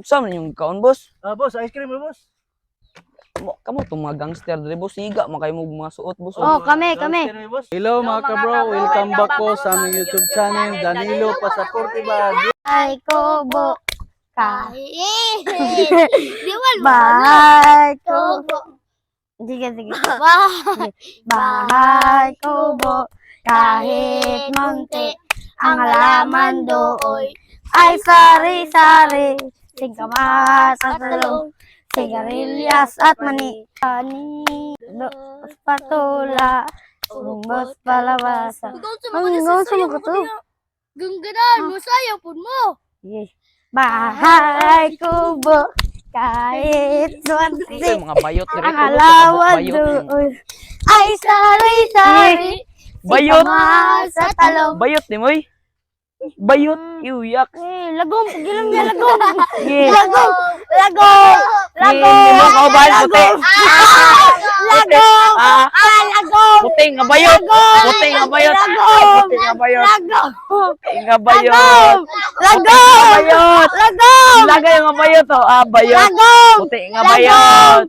Saan man yung kaon, boss? Boss, ice cream mo, boss. Kamu itong mga gangster dali, boss. Higa, makay mo mga suot, boss. Oh, kami. Ice cream mo, boss. Hello mga kabro, welcome back po sa aming YouTube channel, Danilo Pasaporte Baguio. Ay, kubo. Kahit. Di ba? Bahay kubo. Sige. Bahay kubo. Kahit munti, ang halaman doon ay sari-sari. Singkamas at talong, sigarilyas at mani. Patula, umbos palabasa. Hanggang sa mga to. Gangganan mo sayo pun mo. Bahay kubo, kahit munti, Ito yung mga bayot dali, ang boss. halaman Bayot. doon ay sari-sari. Bayot. Singkamas at talong. Bayot ni Moy. Bayot, iuyak. Lagom, gilam niya lagom. Yeah. Lagom. Hindi mo kaubahan, puti. Lagom. Ah, Lagom. puti nga bayot. Puti nga bayot. Puti nga bayot. Lagom. Puti nga bayot. Lagom. Bayot. Lagom. Lagay nga bayot, oh. Ah, bayot. Lagom. Puti nga bayot.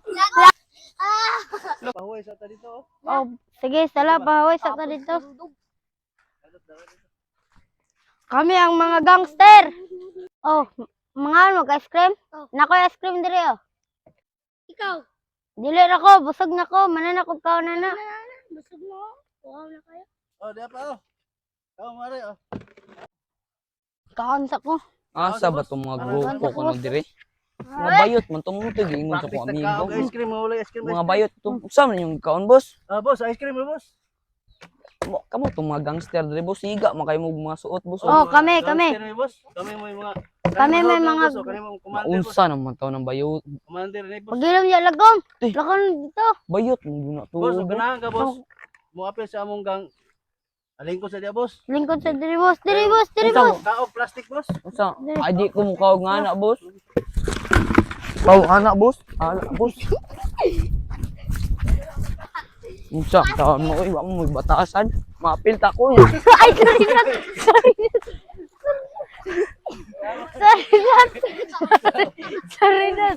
Pahuway sa ta dito. Oh, sige, sala pahoy sa ta dito. Kami ang mga gangster. Oh, mga mag-ice cream? Nako ice cream dire oh. Ikaw. Dili na ko, busog na ko, mananakog ka na na. Busog mo. Wow na kayo. Diya pa, mare, Kaon sa ko. Asa ba itong mga grupo ko na dire? Mga bayot man tumutig ingon sa ko amigo. Ice cream mo, ice cream. Mga bayot to. Saan man yung kaon, boss? Boss, ice cream mo, boss. Kamu itong mga gangster dali, boss. Higa, makay mo mga suot, boss. Oh, kami. Ice cream mo, boss. Kami mo yung mga... Kami may mga- Kami mo commander, boss. Unsa naman tao ng bayot? Commander ni, boss. Pagilam niya lagom. Eh. Lagom dito. Bayot, hindi na to. Boss, ganahan ka, boss. Mo apel sa among gang. Aling ko sa dia, boss. Lingkod sa diri boss. Diri boss, diri boss. Kaog plastic, boss. Unsa? Adi ko mukha nga anak, boss. Kau anak, boss. Anak, boss. Unsa? Taon mo, iwa mo batasan. Mapil ta ko. Ay, sorry na. Sorry na. Sorry na.